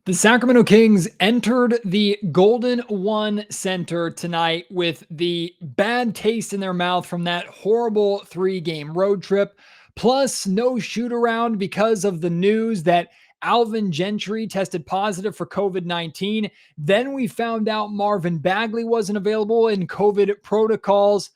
The Sacramento Kings entered the Golden One Center tonight with the bad taste in their mouth from that horrible 3-game road trip, plus no shoot around because of the news that Alvin Gentry tested positive for COVID-19. Then we found out Marvin Bagley wasn't available in COVID protocols.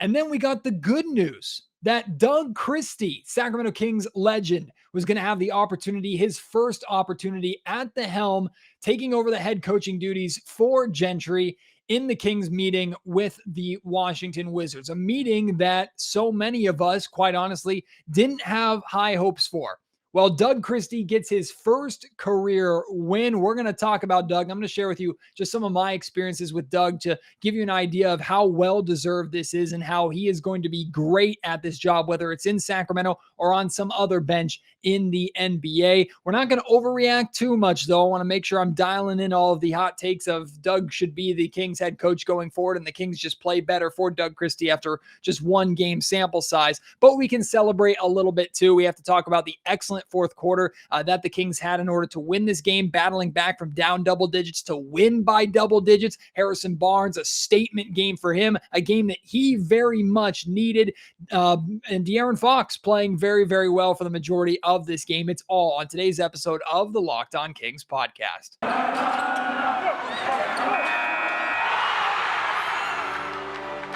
And then we got the good news that Doug Christie, Sacramento Kings legend, was going to have the opportunity, his first opportunity at the helm, taking over the head coaching duties for Gentry in the Kings meeting with the Washington Wizards, a meeting that so many of us, quite honestly, didn't have high hopes for. Well, Doug Christie gets his first career win. We're going to talk about Doug. I'm going to share with you just some of my experiences with Doug to give you an idea of how well-deserved this is and how he is going to be great at this job, whether it's in Sacramento or on some other bench in the NBA. We're not going to overreact too much, though. I want to make sure I'm dialing in all of the hot takes of Doug should be the Kings head coach going forward, and the Kings just play better for Doug Christie after just one game sample size. But we can celebrate a little bit, too. We have to talk about the excellent fourth quarter that the Kings had in order to win this game, battling back from down double digits to win by double digits. Harrison Barnes, a statement game for him, a game that he very much needed. And De'Aaron Fox playing very, very well for the majority of this game. It's all on today's episode of the Locked On Kings podcast.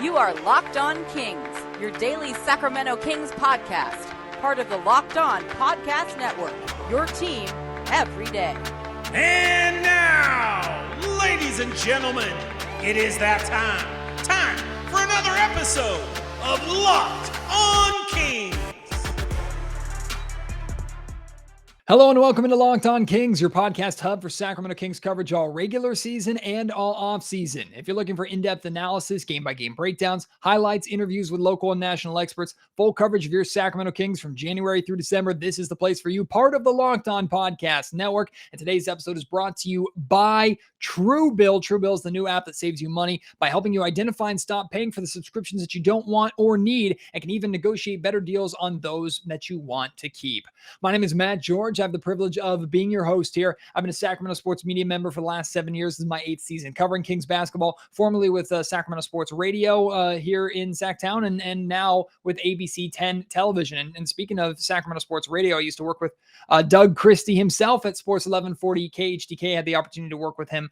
You are Locked On Kings, your daily Sacramento Kings podcast, part of the Locked On Podcast Network, your team every day. And now, ladies and gentlemen, it is that time for another episode of Locked On Kings. Hello and welcome into Locked On Kings, your podcast hub for Sacramento Kings coverage all regular season and all off season. If you're looking for in-depth analysis, game-by-game breakdowns, highlights, interviews with local and national experts, full coverage of your Sacramento Kings from January through December, this is the place for you, part of the Locked On Podcast Network. And today's episode is brought to you by Truebill. Truebill is the new app that saves you money by helping you identify and stop paying for the subscriptions that you don't want or need, and can even negotiate better deals on those that you want to keep. My name is Matt George. I have the privilege of being your host here. I've been a Sacramento sports media member for the last 7 years. This is my 8th season covering Kings basketball, formerly with Sacramento Sports Radio here in Sacktown, and now with ABC 10 television. And speaking of Sacramento Sports Radio, I used to work with Doug Christie himself at Sports 1140 KHTK. I had the opportunity to work with him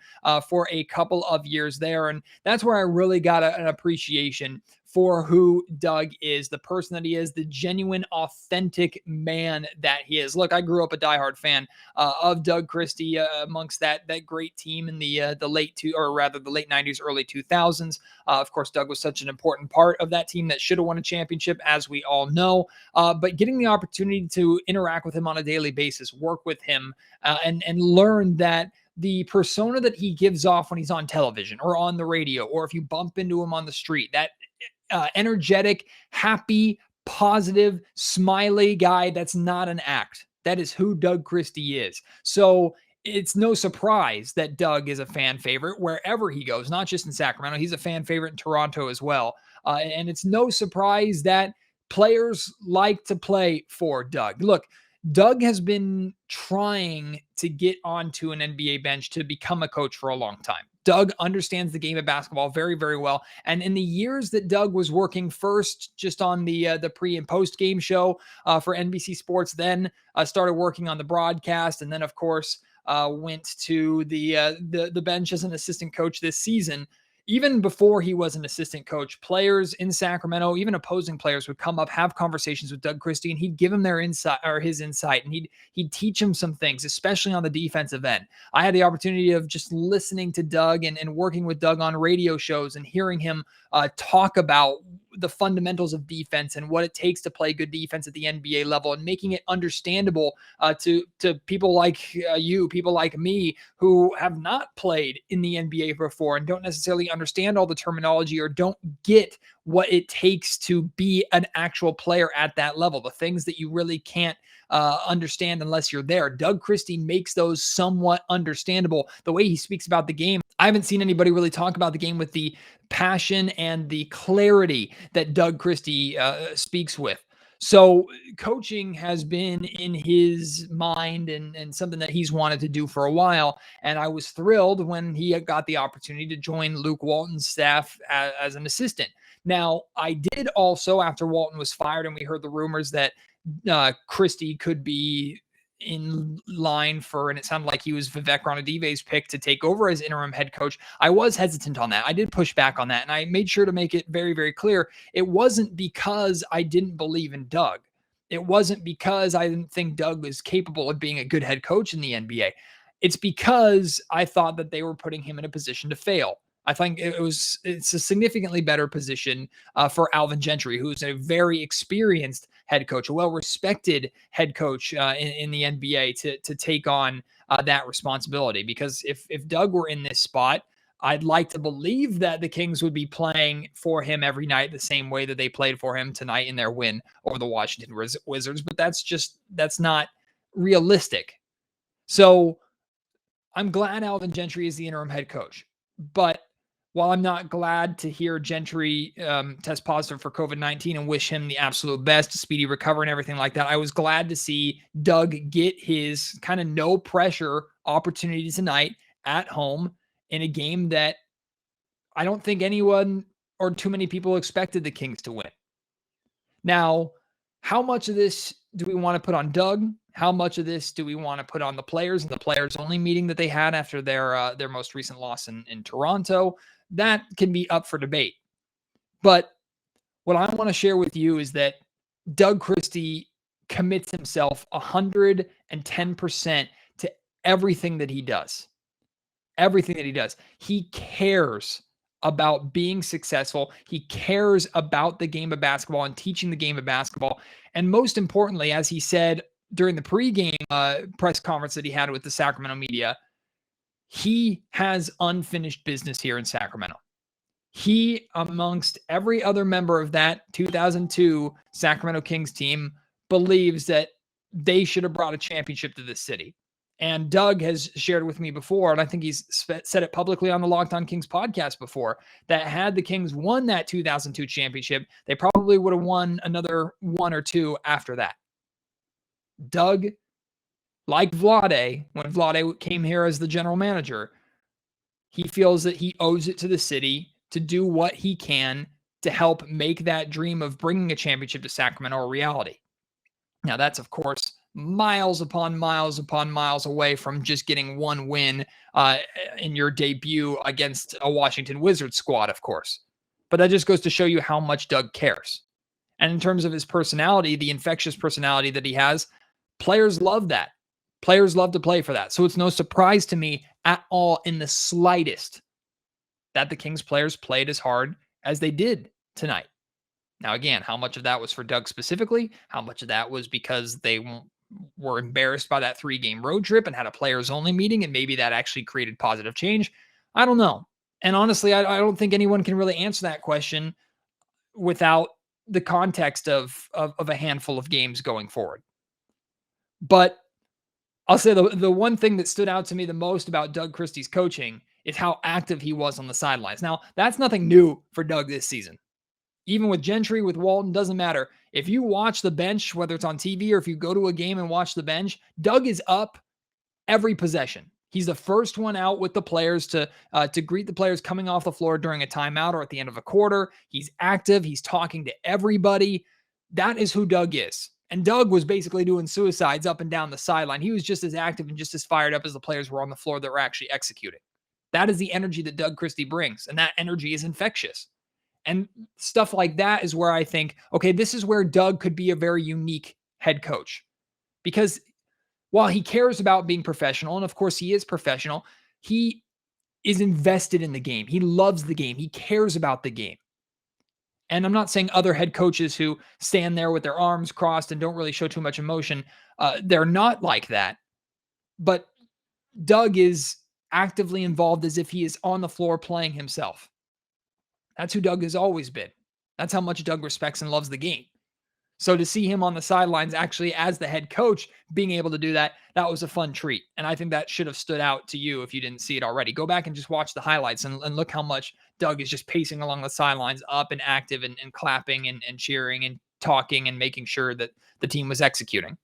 for a couple of years there. And that's where I really got an appreciation for who Doug is, the person that he is, the genuine, authentic man that he is. Look, I grew up a diehard fan of Doug Christie amongst that great team in the late 90s, early 2000s. Of course, Doug was such an important part of that team that should have won a championship, as we all know. But getting the opportunity to interact with him on a daily basis, work with him, and learn that the persona that he gives off when he's on television or on the radio, or if you bump into him on the street, that energetic, happy, positive, smiley guy, that's not an act. That is who Doug Christie is. So it's no surprise that Doug is a fan favorite wherever he goes, not just in Sacramento. He's a fan favorite in Toronto as well. And it's no surprise that players like to play for Doug. Look, Doug has been trying to get onto an NBA bench to become a coach for a long time. Doug understands the game of basketball very, very well. And in the years that Doug was working first just on the pre and post game show for NBC Sports, then started working on the broadcast, and then of course went to the bench as an assistant coach this season. Even before he was an assistant coach, players in Sacramento, even opposing players, would come up, have conversations with Doug Christie, and he'd give them their insight, or his insight, and he'd teach them some things, especially on the defensive end. I had the opportunity of just listening to Doug and working with Doug on radio shows and hearing him talk about the fundamentals of defense and what it takes to play good defense at the NBA level, and making it understandable to people like you, people like me, who have not played in the NBA before and don't necessarily understand all the terminology or don't get what it takes to be an actual player at that level, the things that you really can't understand unless you're there. Doug Christie makes those somewhat understandable. The way he speaks about the game, I haven't seen anybody really talk about the game with the passion and the clarity that Doug Christie speaks with. So coaching has been in his mind and something that he's wanted to do for a while. And I was thrilled when he got the opportunity to join Luke Walton's staff as an assistant. Now, I did also, after Walton was fired and we heard the rumors that Christie could be in line for, and it sounded like he was Vivek Ranadive's pick to take over as interim head coach. I was hesitant on that. I did push back on that. And I made sure to make it very, very clear. It wasn't because I didn't believe in Doug. It wasn't because I didn't think Doug was capable of being a good head coach in the NBA. It's because I thought that they were putting him in a position to fail. I think it's a significantly better position for Alvin Gentry, who's a very experienced head coach, a well-respected head coach in the NBA to take on that responsibility. Because if Doug were in this spot, I'd like to believe that the Kings would be playing for him every night the same way that they played for him tonight in their win over the Washington Wizards. But that's not realistic. So I'm glad Alvin Gentry is the interim head coach. But while I'm not glad to hear Gentry test positive for COVID-19 and wish him the absolute best, speedy recovery and everything like that, I was glad to see Doug get his kind of no pressure opportunity tonight at home in a game that I don't think anyone or too many people expected the Kings to win. Now, how much of this do we want to put on Doug? How much of this do we want to put on the players and the players only meeting that they had after their most recent loss in Toronto? That can be up for debate. But what I want to share with you is that Doug Christie commits himself 110% to everything that he does. Everything that he does. He cares about being successful. He cares about the game of basketball and teaching the game of basketball. And most importantly, as he said during the pregame press conference that he had with the Sacramento media, he has unfinished business here in Sacramento. He, amongst every other member of that 2002 Sacramento Kings team, believes that they should have brought a championship to this city. And Doug has shared with me before, and I think he's said it publicly on the Locked On Kings podcast before, that had the Kings won that 2002 championship, they probably would have won another one or two after that. Doug, like Vlade, when Vlade came here as the general manager, he feels that he owes it to the city to do what he can to help make that dream of bringing a championship to Sacramento a reality. Now, that's, of course, miles upon miles away from just getting one win in your debut against a Washington Wizards squad, of course. But that just goes to show you how much Doug cares. And in terms of his personality, the infectious personality that he has, players love that. Players love to play for that. So it's no surprise to me at all in the slightest that the Kings players played as hard as they did tonight. Now, again, how much of that was for Doug specifically? How much of that was because they were embarrassed by that 3-game road trip and had a players-only meeting, and maybe that actually created positive change? I don't know. And honestly, I don't think anyone can really answer that question without the context of a handful of games going forward. But I'll say the one thing that stood out to me the most about Doug Christie's coaching is how active he was on the sidelines. Now, that's nothing new for Doug this season. Even with Gentry, with Walton, doesn't matter. If you watch the bench, whether it's on TV or if you go to a game and watch the bench, Doug is up every possession. He's the first one out with the players to greet the players coming off the floor during a timeout or at the end of a quarter. He's active. He's talking to everybody. That is who Doug is. And Doug was basically doing suicides up and down the sideline. He was just as active and just as fired up as the players were on the floor that were actually executing. That is the energy that Doug Christie brings, and that energy is infectious. And stuff like that is where I think, okay, this is where Doug could be a very unique head coach. Because while he cares about being professional, and of course he is professional, he is invested in the game. He loves the game. He cares about the game. And I'm not saying other head coaches who stand there with their arms crossed and don't really show too much emotion, they're not like that. But Doug is actively involved as if he is on the floor playing himself. That's who Doug has always been. That's how much Doug respects and loves the game. So to see him on the sidelines actually as the head coach being able to do that, that was a fun treat. And I think that should have stood out to you if you didn't see it already. Go back and just watch the highlights and look how much Doug is just pacing along the sidelines, up and active and clapping and cheering and talking and making sure that the team was executing.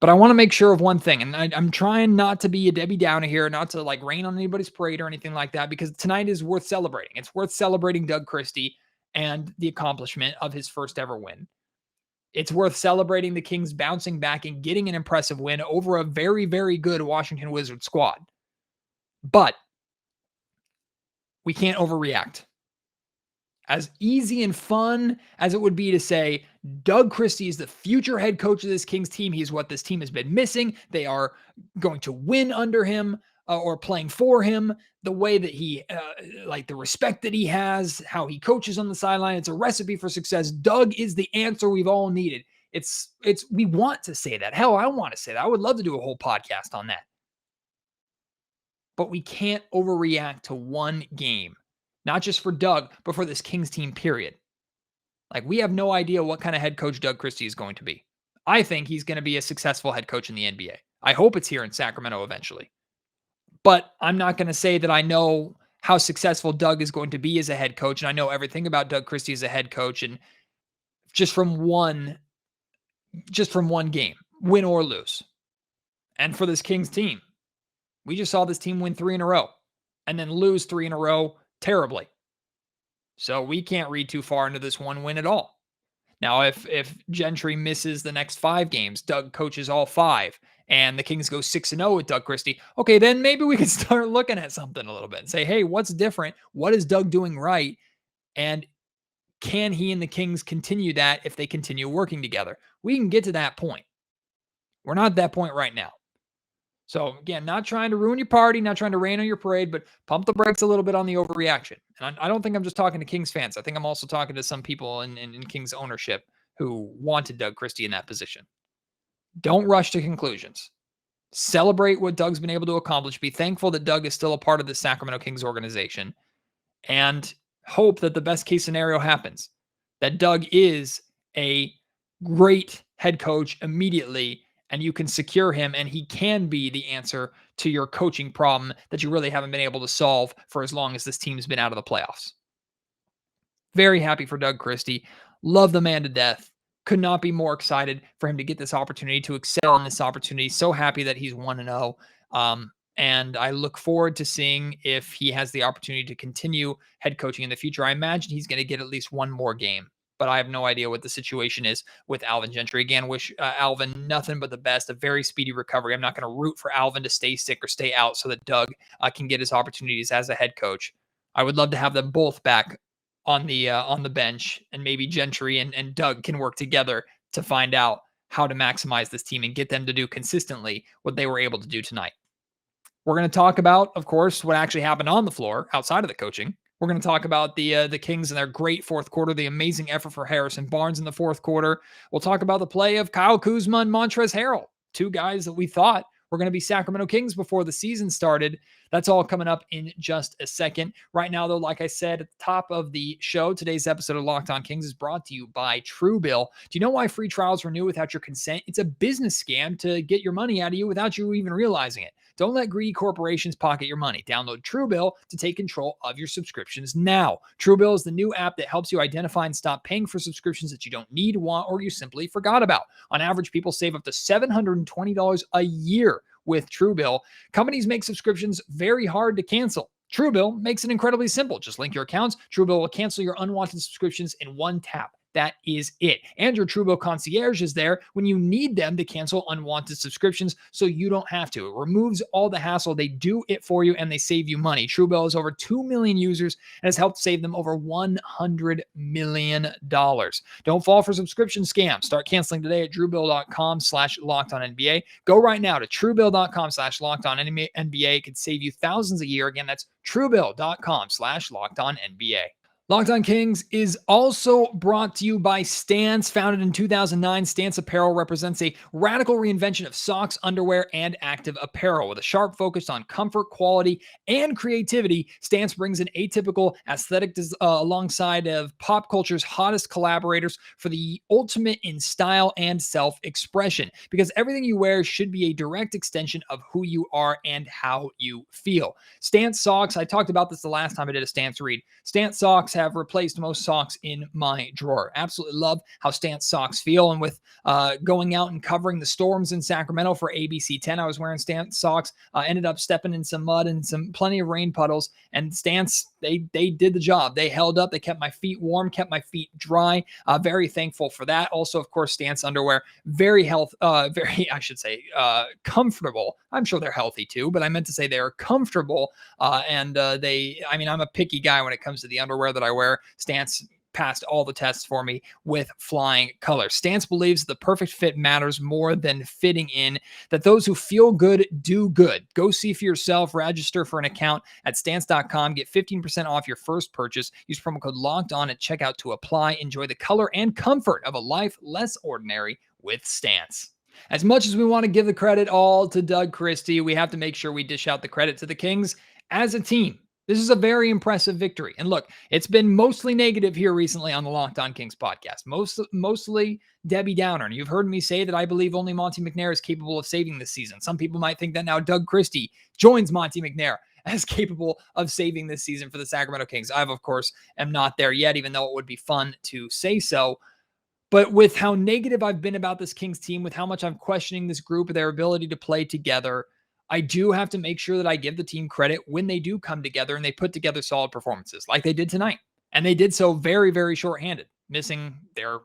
But I want to make sure of one thing, and I'm trying not to be a Debbie Downer here, not to like rain on anybody's parade or anything like that, because tonight is worth celebrating. It's worth celebrating Doug Christie and the accomplishment of his first ever win. It's worth celebrating the Kings bouncing back and getting an impressive win over a very, very good Washington Wizards squad. But we can't overreact. As easy and fun as it would be to say, Doug Christie is the future head coach of this Kings team. He's what this team has been missing. They are going to win under him or playing for him. The way that he, like the respect that he has, how he coaches on the sideline. It's a recipe for success. Doug is the answer we've all needed. We want to say that. Hell, I want to say that. I would love to do a whole podcast on that. But we can't overreact to one game. Not just for Doug, but for this Kings team, period. Like, we have no idea what kind of head coach Doug Christie is going to be. I think he's going to be a successful head coach in the NBA. I hope it's here in Sacramento eventually. But I'm not going to say that I know how successful Doug is going to be as a head coach, and I know everything about Doug Christie as a head coach, and just from one game, win or lose. And for this Kings team, we just saw this team win 3 in a row and then lose 3 in a row terribly. So we can't read too far into this one win at all. Now, if Gentry misses the next 5 games, Doug coaches all 5, and the Kings go 6-0 with Doug Christie, okay, then maybe we can start looking at something a little bit and say, hey, what's different? What is Doug doing right? And can he and the Kings continue that if they continue working together? We can get to that point. We're not at that point right now. So again, not trying to ruin your party, not trying to rain on your parade, but pump the brakes a little bit on the overreaction. And I don't think I'm just talking to Kings fans. I think I'm also talking to some people in Kings ownership who wanted Doug Christie in that position. Don't rush to conclusions. Celebrate what Doug's been able to accomplish. Be thankful that Doug is still a part of the Sacramento Kings organization, and hope that the best case scenario happens. That Doug is a great head coach immediately, and you can secure him, and he can be the answer to your coaching problem that you really haven't been able to solve for as long as this team's been out of the playoffs. Very happy for Doug Christie. Love the man to death. Could not be more excited for him to get this opportunity, to excel in this opportunity. So happy that he's 1-0. And I look forward to seeing if he has the opportunity to continue head coaching in the future. I imagine he's going to get at least one more game, but I have no idea what the situation is with Alvin Gentry. Again, wish Alvin nothing but the best, a very speedy recovery. I'm not going to root for Alvin to stay sick or stay out so that Doug can get his opportunities as a head coach. I would love to have them both back on the bench, and maybe Gentry and Doug can work together to find out how to maximize this team and get them to do consistently what they were able to do tonight. We're going to talk about, of course, what actually happened on the floor outside of the coaching. We're going to talk about the Kings and their great fourth quarter, the amazing effort for Harrison Barnes in the fourth quarter. We'll talk about the play of Kyle Kuzma and Montrezl Harrell, 2 guys that we thought were going to be Sacramento Kings before the season started. That's all coming up in just a second. Right now, though, like I said at the top of the show, today's episode of Locked On Kings is brought to you by Truebill. Do you know why free trials renew without your consent? It's a business scam to get your money out of you without you even realizing it. Don't let greedy corporations pocket your money. Download Truebill to take control of your subscriptions now. Truebill is the new app that helps you identify and stop paying for subscriptions that you don't need, want, or you simply forgot about. On average, people save up to $720 a year with Truebill. Companies make subscriptions very hard to cancel. Truebill makes it incredibly simple. Just link your accounts. Truebill will cancel your unwanted subscriptions in one tap. That is it. And your Truebill concierge is there when you need them to cancel unwanted subscriptions, so you don't have to. It removes all the hassle. They do it for you, and they save you money. Truebill has over 2 million users and has helped save them over $100 million. Don't fall for subscription scams. Start canceling today at truebill.com/lockedonnba. Go right now to truebill.com/lockedonnba. It could save you thousands a year. Again, that's truebill.com/lockedonnba. Locked On Kings is also brought to you by Stance. Founded in 2009, Stance Apparel represents a radical reinvention of socks, underwear, and active apparel. With a sharp focus on comfort, quality, and creativity, Stance brings an atypical aesthetic alongside of pop culture's hottest collaborators for the ultimate in style and self-expression. Because everything you wear should be a direct extension of who you are and how you feel. Stance socks, I talked about this the last time I did a Stance read. Stance socks have replaced most socks in my drawer. Absolutely love how Stance socks feel. And with going out and covering the storms in Sacramento for ABC 10, I was wearing Stance socks, ended up stepping in some mud and plenty of rain puddles. And Stance, they did the job. They held up. They kept my feet warm, kept my feet dry. Very thankful for that. Also, of course, Stance underwear, very comfortable. I'm sure they're healthy too, but I meant to say they're comfortable. I'm a picky guy when it comes to the underwear that I wear. Stance passed all the tests for me with flying colors. Stance believes the perfect fit matters more than fitting in, that those who feel good do good. Go see for yourself. Register for an account at stance.com. Get 15% off your first purchase. Use promo code Locked On at checkout to apply. Enjoy the color and comfort of a life less ordinary with Stance. As much as we want to give the credit all to Doug Christie, we have to make sure we dish out the credit to the Kings as a team. This is a very impressive victory. And look, it's been mostly negative here recently on the Locked On Kings podcast. Mostly Debbie Downer. And you've heard me say that I believe only Monte McNair is capable of saving this season. Some people might think that now Doug Christie joins Monte McNair as capable of saving this season for the Sacramento Kings. I, of course, am not there yet, even though it would be fun to say so. But with how negative I've been about this Kings team, with how much I'm questioning this group, their ability to play together, I do have to make sure that I give the team credit when they do come together and they put together solid performances like they did tonight. And they did so very, very shorthanded, missing their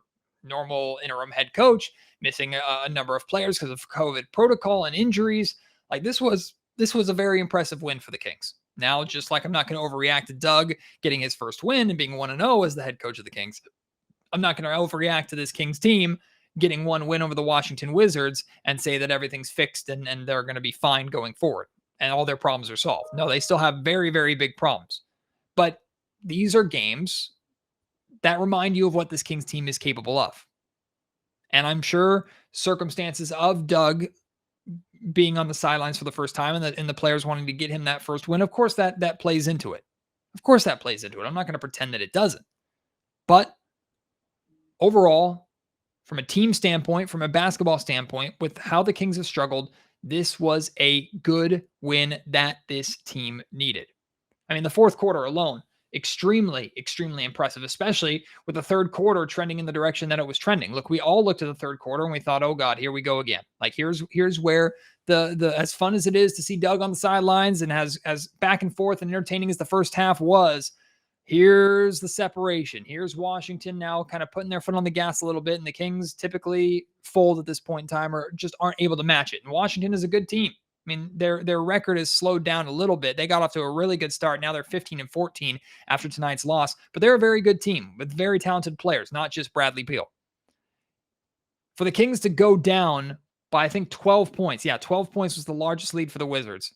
normal interim head coach, missing a number of players because of COVID protocol and injuries. Like this was a very impressive win for the Kings. Now, just like I'm not going to overreact to Doug getting his first win and being 1-0 as the head coach of the Kings, I'm not going to overreact to this Kings team getting one win over the Washington Wizards and say that everything's fixed and they're going to be fine going forward and all their problems are solved. No, they still have very, very big problems. But these are games that remind you of what this Kings team is capable of. And I'm sure circumstances of Doug being on the sidelines for the first time and the players wanting to get him that first win, of course that plays into it. Of course that plays into it. I'm not going to pretend that it doesn't. But overall, from a team standpoint, from a basketball standpoint, with how the Kings have struggled, this was a good win that this team needed. I mean, the fourth quarter alone, extremely, extremely impressive, especially with the third quarter trending in the direction that it was trending. Look, we all looked at the third quarter and we thought, oh God, here we go again. Like here's where the as fun as it is to see Doug on the sidelines and as back and forth and entertaining as the first half was, here's the separation. Here's Washington now kind of putting their foot on the gas a little bit, and the Kings typically fold at this point in time or just aren't able to match it. And Washington is a good team. I mean, their record has slowed down a little bit. They got off to a really good start. Now they're 15-14 after tonight's loss, but they're a very good team with very talented players, not just Bradley Beal. For the Kings to go down by, I think, 12 points. Yeah, 12 points was the largest lead for the Wizards.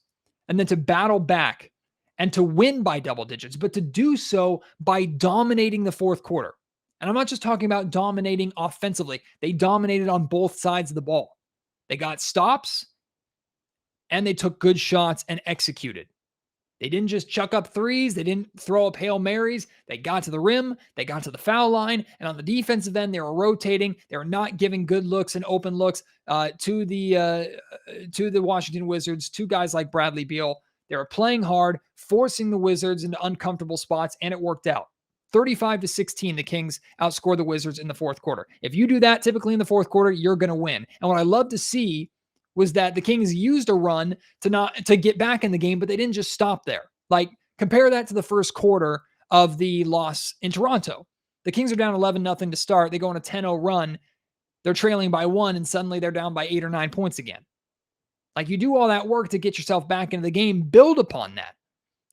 And then to battle back and to win by double digits, but to do so by dominating the fourth quarter. And I'm not just talking about dominating offensively. They dominated on both sides of the ball. They got stops and they took good shots and executed. They didn't just chuck up threes. They didn't throw up Hail Marys. They got to the rim. They got to the foul line. And on the defensive end, they were rotating. They were not giving good looks and open looks to the Washington Wizards, to guys like Bradley Beal. They were playing hard, forcing the Wizards into uncomfortable spots, and it worked out. 35-16, the Kings outscored the Wizards in the fourth quarter. If you do that typically in the fourth quarter, you're going to win. And what I love to see was that the Kings used a run to get back in the game, but they didn't just stop there. Like, compare that to the first quarter of the loss in Toronto. The Kings are down 11-0 to start. They go on a 10-0 run. They're trailing by 1, and suddenly they're down by 8 or 9 points again. Like, you do all that work to get yourself back into the game, build upon that.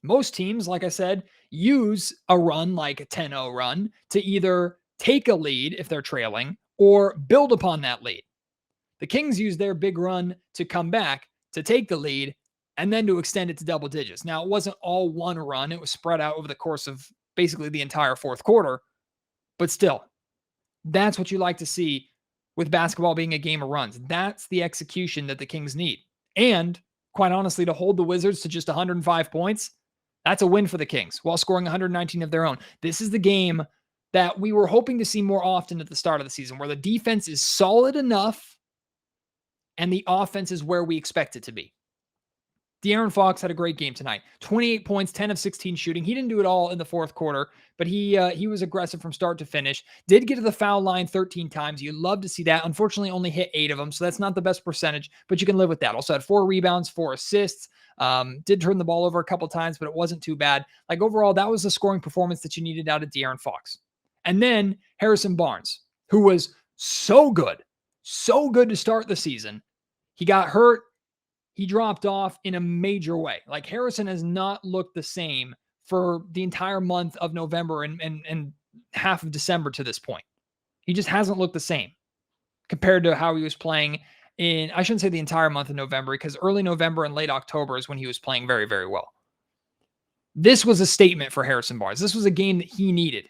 Most teams, like I said, use a run like a 10-0 run to either take a lead if they're trailing or build upon that lead. The Kings use their big run to come back, to take the lead, and then to extend it to double digits. Now, it wasn't all one run. It was spread out over the course of basically the entire fourth quarter. But still, that's what you like to see with basketball being a game of runs. That's the execution that the Kings need. And quite honestly, to hold the Wizards to just 105 points, that's a win for the Kings while scoring 119 of their own. This is the game that we were hoping to see more often at the start of the season, where the defense is solid enough and the offense is where we expect it to be. De'Aaron Fox had a great game tonight. 28 points, 10 of 16 shooting. He didn't do it all in the fourth quarter, but he was aggressive from start to finish. Did get to the foul line 13 times. You'd love to see that. Unfortunately, only hit 8 of them, so that's not the best percentage, but you can live with that. Also had 4 rebounds, 4 assists. Did turn the ball over a couple times, but it wasn't too bad. Like overall, that was the scoring performance that you needed out of De'Aaron Fox. And then Harrison Barnes, who was so good to start the season. He got hurt. He dropped off in a major way. Like Harrison has not looked the same for the entire month of November and half of December to this point. He just hasn't looked the same compared to how he was playing in, I shouldn't say the entire month of November, because early November and late October is when he was playing very, very well. This was a statement for Harrison Barnes. This was a game that he needed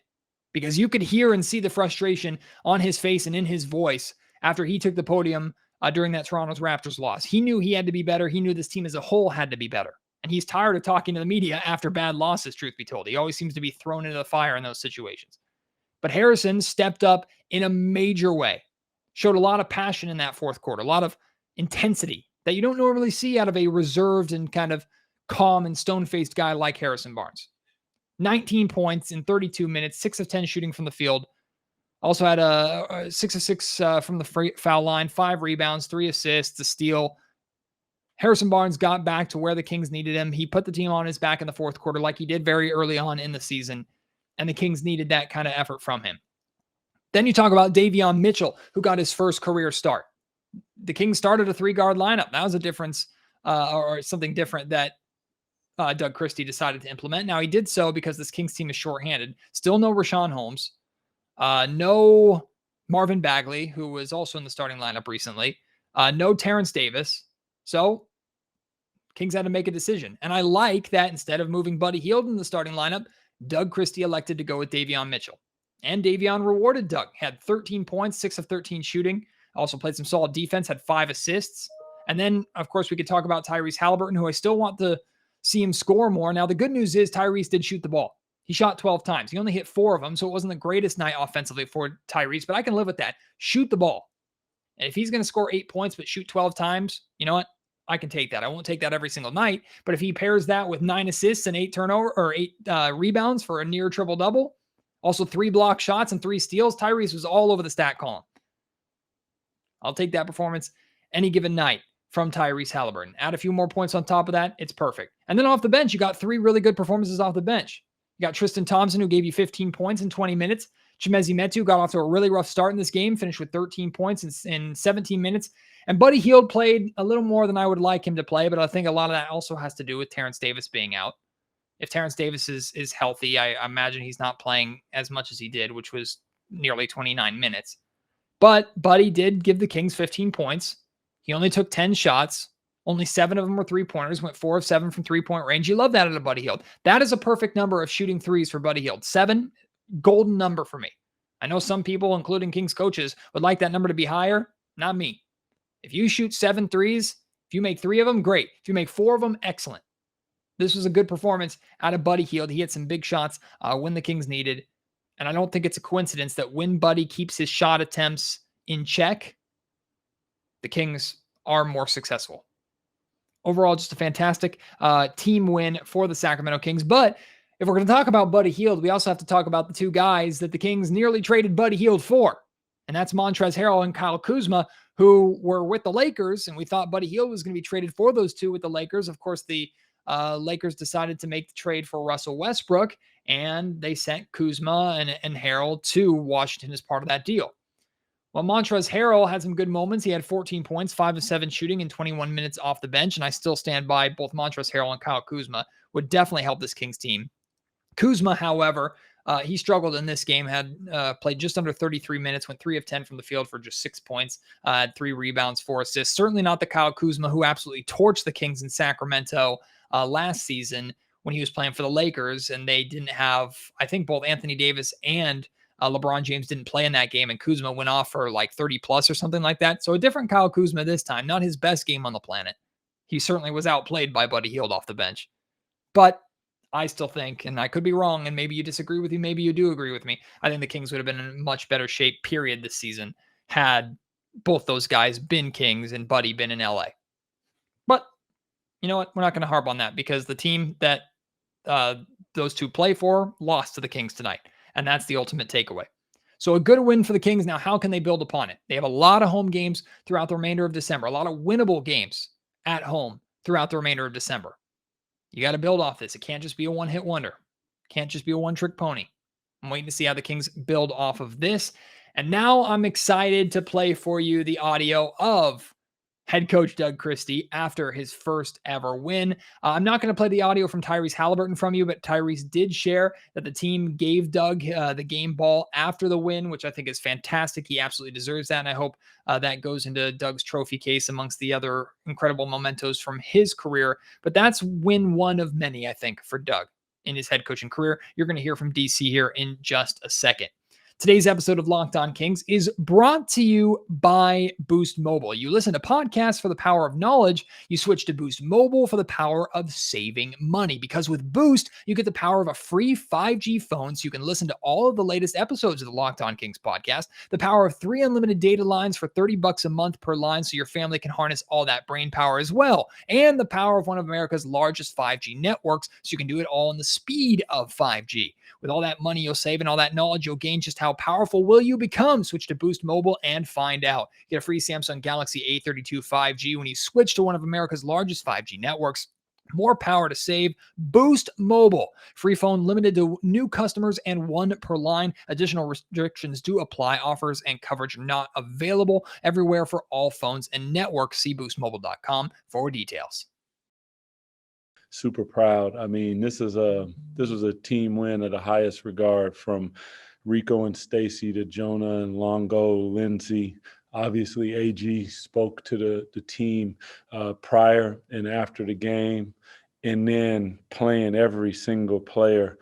because you could hear and see the frustration on his face and in his voice after he took the podium during that Toronto's Raptors loss. He knew he had to be better. He knew this team as a whole had to be better. And he's tired of talking to the media after bad losses, truth be told. He always seems to be thrown into the fire in those situations. But Harrison stepped up in a major way. Showed a lot of passion in that fourth quarter, a lot of intensity that you don't normally see out of a reserved and kind of calm and stone-faced guy like Harrison Barnes. 19 points in 32 minutes, 6 of 10 shooting from the field. Also had a 6 of 6 from the foul line, 5 rebounds, 3 assists, a steal. Harrison Barnes got back to where the Kings needed him. He put the team on his back in the fourth quarter like he did very early on in the season, and the Kings needed that kind of effort from him. Then you talk about Davion Mitchell, who got his first career start. The Kings started a 3-guard lineup. That was a difference or something different that Doug Christie decided to implement. Now, he did so because this Kings team is shorthanded. Still no Rashawn Holmes. No Marvin Bagley, who was also in the starting lineup recently. No Terrence Davis. So Kings had to make a decision. And I like that instead of moving Buddy Hield in the starting lineup, Doug Christie elected to go with Davion Mitchell. And Davion rewarded Doug. Had 13 points, 6 of 13 shooting. Also played some solid defense, had 5 assists. And then, of course, we could talk about Tyrese Halliburton, who I still want to see him score more. Now, the good news is Tyrese did shoot the ball. He shot 12 times. He only hit 4 of them, so it wasn't the greatest night offensively for Tyrese, but I can live with that. Shoot the ball. And if he's going to score 8 points but shoot 12 times, you know what? I can take that. I won't take that every single night, but if he pairs that with 9 assists and 8 rebounds for a near triple-double, also 3 block shots and 3 steals, Tyrese was all over the stat column. I'll take that performance any given night from Tyrese Halliburton. Add a few more points on top of that, it's perfect. And then off the bench, you got 3 really good performances off the bench. You got Tristan Thompson, who gave you 15 points in 20 minutes. Chimezie Metu got off to a really rough start in this game, finished with 13 points in 17 minutes. And Buddy Hield played a little more than I would like him to play, but I think a lot of that also has to do with Terrence Davis being out. If Terrence Davis is healthy, I imagine he's not playing as much as he did, which was nearly 29 minutes. But Buddy did give the Kings 15 points. He only took 10 shots. Only 7 of them were 3-pointers, went 4 of 7 from 3-point range. You love that out of Buddy Hield. That is a perfect number of shooting threes for Buddy Hield. 7, golden number for me. I know some people, including Kings coaches, would like that number to be higher. Not me. If you shoot 7 threes, if you make 3 of them, great. If you make 4 of them, excellent. This was a good performance out of Buddy Hield. He hit some big shots when the Kings needed. And I don't think it's a coincidence that when Buddy keeps his shot attempts in check, the Kings are more successful. Overall, just a fantastic team win for the Sacramento Kings. But if we're going to talk about Buddy Hield, we also have to talk about the 2 guys that the Kings nearly traded Buddy Hield for. And that's Montrezl Harrell and Kyle Kuzma, who were with the Lakers. And we thought Buddy Hield was going to be traded for those 2 with the Lakers. Of course, the Lakers decided to make the trade for Russell Westbrook, and they sent Kuzma and Harrell to Washington as part of that deal. Well, Montrezl Harrell had some good moments. He had 14 points, 5 of 7 shooting in 21 minutes off the bench, and I still stand by both Montrezl Harrell and Kyle Kuzma would definitely help this Kings team. Kuzma, however, he struggled in this game, had played just under 33 minutes, went 3 of 10 from the field for just 6 points, had 3 rebounds, 4 assists. Certainly not the Kyle Kuzma who absolutely torched the Kings in Sacramento last season when he was playing for the Lakers, and they didn't have, I think both Anthony Davis and LeBron James didn't play in that game, and Kuzma went off for like 30 plus or something like that. So a different Kyle Kuzma this time, not his best game on the planet. He certainly was outplayed by Buddy Hield off the bench. But I still think, and I could be wrong, and maybe you disagree with me, maybe you do agree with me, I think the Kings would have been in much better shape, period, this season, had both those guys been Kings and Buddy been in LA. But you know what? We're not going to harp on that because the team that those two play for lost to the Kings tonight. And that's the ultimate takeaway. So a good win for the Kings. Now, how can they build upon it? They have a lot of home games throughout the remainder of December, a lot of winnable games at home throughout the remainder of December. You got to build off this. It can't just be a one-hit wonder. Can't just be a one-trick pony. I'm waiting to see how the Kings build off of this. And now I'm excited to play for you the audio of head coach Doug Christie after his first ever win. I'm not going to play the audio from Tyrese Halliburton from you, but Tyrese did share that the team gave Doug the game ball after the win, which I think is fantastic. He absolutely deserves that, and I hope that goes into Doug's trophy case amongst the other incredible mementos from his career. But that's win one of many, I think, for Doug in his head coaching career. You're going to hear from DC here in just a second. Today's episode of Locked On Kings is brought to you by Boost Mobile. You listen to podcasts for the power of knowledge. You switch to Boost Mobile for the power of saving money. Because with Boost, you get the power of a free 5G phone so you can listen to all of the latest episodes of the Locked On Kings podcast, the power of 3 unlimited data lines for $30 a month per line so your family can harness all that brain power as well, and the power of one of America's largest 5G networks so you can do it all in the speed of 5G. With all that money you'll save and all that knowledge you'll gain, just how powerful will you become? Switch to Boost Mobile and find out. Get a free Samsung Galaxy A32 5G when you switch to one of America's largest 5G networks. More power to save. Boost Mobile. Free phone limited to new customers and 1 per line. Additional restrictions do apply. Offers and coverage not available everywhere for all phones and networks. See boostmobile.com for details. Super proud. I mean, this was a team win of the highest regard, from Rico and Stacy to Jonah and Longo, Lindsey. Obviously, AG spoke to the team prior and after the game, and then playing every single player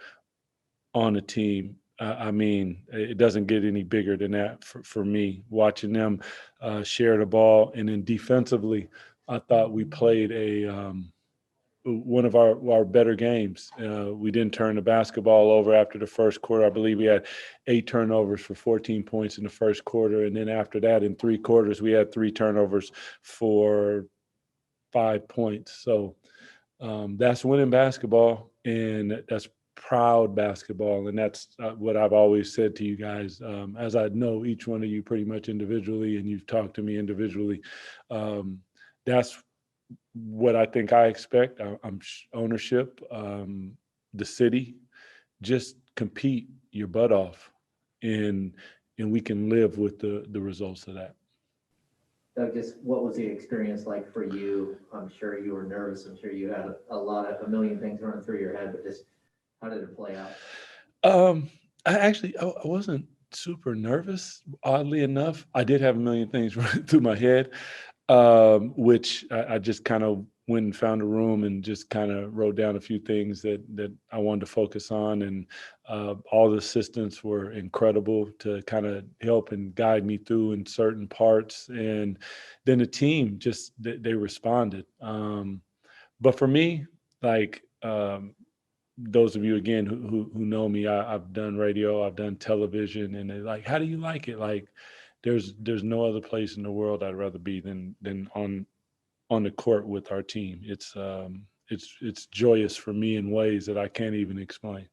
on the team. I mean, it doesn't get any bigger than that for me. Watching them share the ball, and then defensively, I thought we played one of our better games. We didn't turn the basketball over after the first quarter. I believe we had 8 turnovers for 14 points in the first quarter. And then after that, in 3 quarters, we had 3 turnovers for 5 points. So that's winning basketball, and that's proud basketball. And that's what I've always said to you guys, as I know each one of you pretty much individually, and you've talked to me individually. That's what I think I expect. I'm ownership, the city, just compete your butt off, and we can live with the results of that. Doug, just what was the experience like for you? I'm sure you were nervous. I'm sure you had a million things running through your head, but just how did it play out? I wasn't super nervous, oddly enough. I did have a million things running through my head. Which I just kind of went and found a room and just kind of wrote down a few things that I wanted to focus on. And all the assistants were incredible to kind of help and guide me through in certain parts. And then the team just, they responded. But for me, like, those of you, again, who know me, I've done radio, I've done television, and they're like, how do you like it? Like, there's no other place in the world I'd rather be than on the court with our team. It's joyous for me in ways that I can't even explain.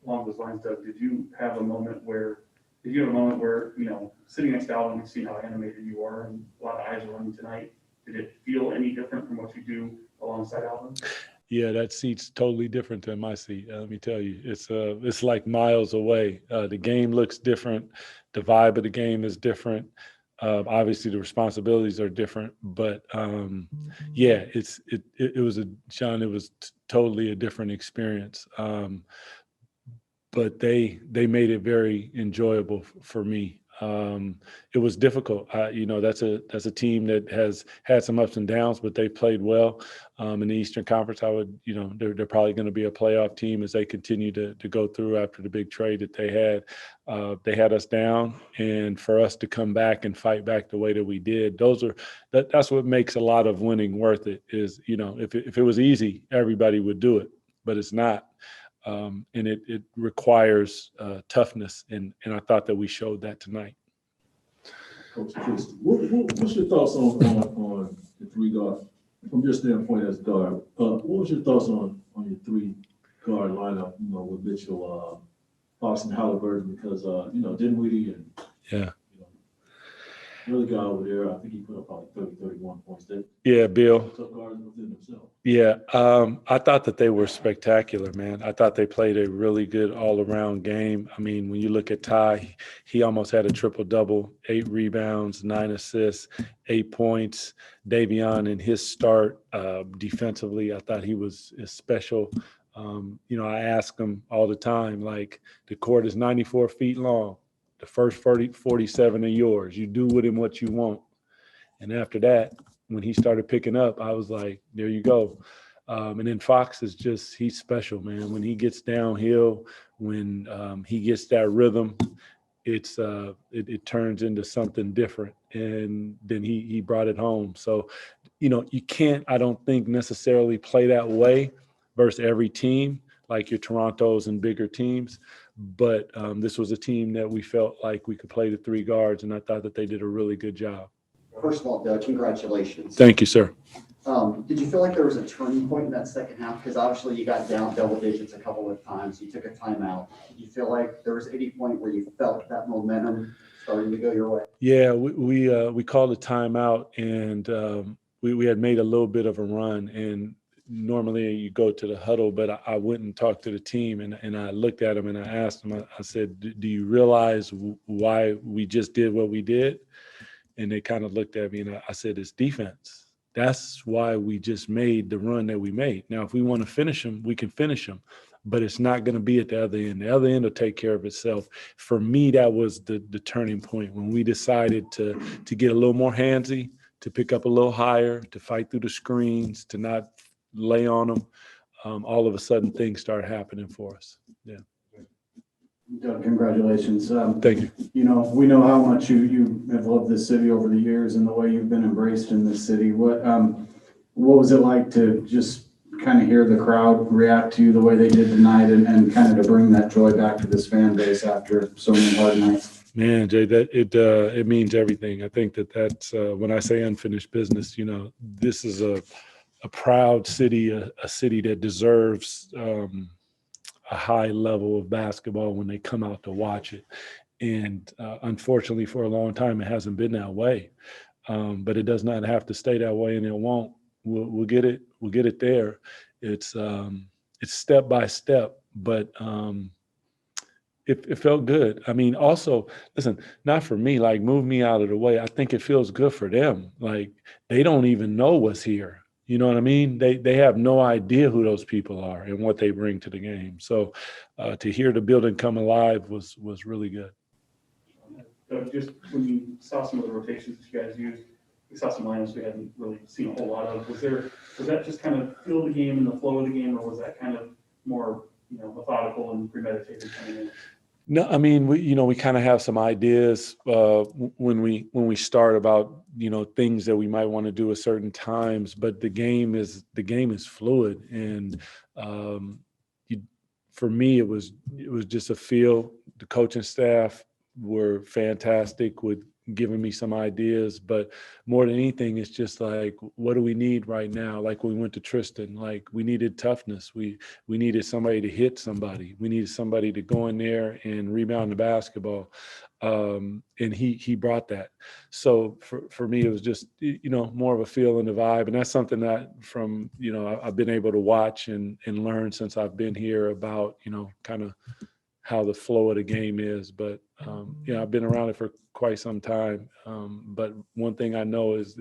Along those lines, Doug, did you have a moment where, you know, sitting next to Alvin, you see how animated you are, and a lot of eyes are on you tonight. Did it feel any different from what you do alongside Alvin? Yeah, that seat's totally different than my seat. Let me tell you, it's like miles away. The game looks different. The vibe of the game is different. Obviously, the responsibilities are different. But yeah, it was totally a different experience. But they made it very enjoyable for me. It was difficult. That's a team that has had some ups and downs, but they played well. In the Eastern Conference, they're probably going to be a playoff team as they continue to go through after the big trade that they had. They had us down, and for us to come back and fight back the way that we did, that's what makes a lot of winning worth it. Is, if it was easy, everybody would do it, but it's not. And it requires toughness, and I thought that we showed that tonight. Coach Christie, what's your thoughts on the 3 guards? From your standpoint as guard, what was your thoughts on your three guard lineup? With Mitchell, Fox, and Halliburton, because Dinwiddie and Yeah. really got over there. I think he put up probably 30, 31 points. Yeah, Bill. Tough guards within themselves. Yeah, I thought that they were spectacular, man. I thought they played a really good all-around game. I mean, when you look at Ty, he almost had a triple-double, 8 rebounds, 9 assists, 8 points. Davion in his start defensively, I thought he was special. I ask him all the time, like, the court is 94 feet long. The first 47 are yours. You do with him what you want. And after that, when he started picking up, I was like, there you go. And then Fox is he's special, man. When he gets downhill, when he gets that rhythm, it turns into something different. And then he brought it home. So, you can't, I don't think, necessarily play that way versus every team, like your Torontos and bigger teams. But this was a team that we felt like we could play the 3 guards, and I thought that they did a really good job. First of all, Doug, congratulations. Thank you, sir. Did you feel like there was a turning point in that second half? Because obviously you got down double digits a couple of times. You took a timeout. Did you feel like there was any point where you felt that momentum starting to go your way? Yeah, we called a timeout, and we had made a little bit of a run. And normally you go to the huddle, but I went and talked to the team, and I looked at them and I asked them. I said, "Do you realize why we just did what we did?" And they kind of looked at me, and I said, "It's defense. That's why we just made the run that we made. Now, if we want to finish them, we can finish them, but it's not going to be at the other end. The other end will take care of itself." For me, that was the turning point when we decided to get a little more handsy, to pick up a little higher, to fight through the screens, to not lay on them. All of a sudden, things start happening for us. Yeah. Doug, congratulations. Thank you. We know how much you have loved this city over the years and the way you've been embraced in this city. What was it like to just kind of hear the crowd react to you the way they did tonight, and kind of to bring that joy back to this fan base after so many hard nights? Man, Jay, that it means everything. I think that's when I say unfinished business, this is a proud city, a city that deserves a high level of basketball when they come out to watch it. And unfortunately, for a long time, it hasn't been that way. But it does not have to stay that way, and it won't. We'll get it. We'll get it there. It's step by step, but it felt good. I mean, also, listen, not for me, like, move me out of the way. I think it feels good for them. Like, they don't even know what's here. You know what I mean? They have no idea who those people are and what they bring to the game. So to hear the building come alive was really good. Just when you saw some of the rotations that you guys used, we saw some lineups we hadn't really seen a whole lot of. Was that just kind of feel the game and the flow of the game, or was that kind of more methodical and premeditated coming in? No, I mean, we kind of have some ideas when we start about things that we might want to do at certain times, but the game is fluid, and for me it was just a feel. The coaching staff were fantastic with giving me some ideas, but more than anything, it's just like, what do we need right now? Like, when we went to Tristan, like, we needed toughness. We needed somebody to hit somebody. We needed somebody to go in there and rebound the basketball. And he brought that. So for me, it was just, more of a feel and a vibe. And that's something that I've been able to watch and learn since I've been here about, kind of how the flow of the game is. But, I've been around it for quite some time. But one thing I know is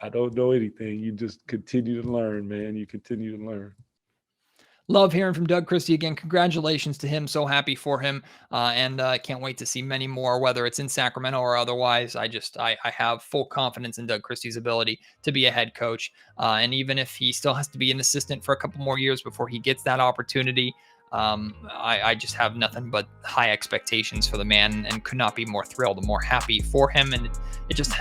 I don't know anything. You just continue to learn, man. You continue to learn. Love hearing from Doug Christie again. Congratulations to him. So happy for him. And I can't wait to see many more, whether it's in Sacramento or otherwise. I have full confidence in Doug Christie's ability to be a head coach. And even if he still has to be an assistant for a couple more years before he gets that opportunity, I just have nothing but high expectations for the man and could not be more thrilled and more happy for him. And it just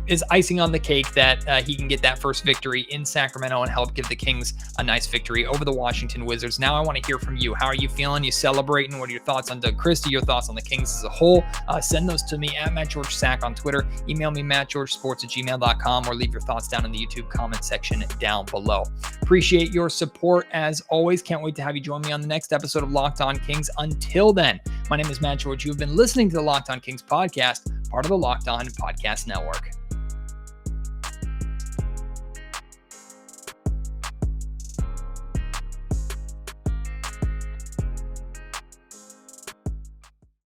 is icing on the cake that he can get that first victory in Sacramento and help give the Kings a nice victory over the Washington Wizards. Now I want to hear from you. How are you feeling? You celebrating? What are your thoughts on Doug Christie? Your thoughts on the Kings as a whole? Send those to me at MattGeorgeSack on Twitter. Email me mattgeorgesports@gmail.com, or leave your thoughts down in the YouTube comment section down below. Appreciate your support as always. Can't wait to have you join me on the next episode of Locked On Kings. Until then, my name is Matt George. You've been listening to the Locked On Kings podcast, part of the Locked On Podcast Network.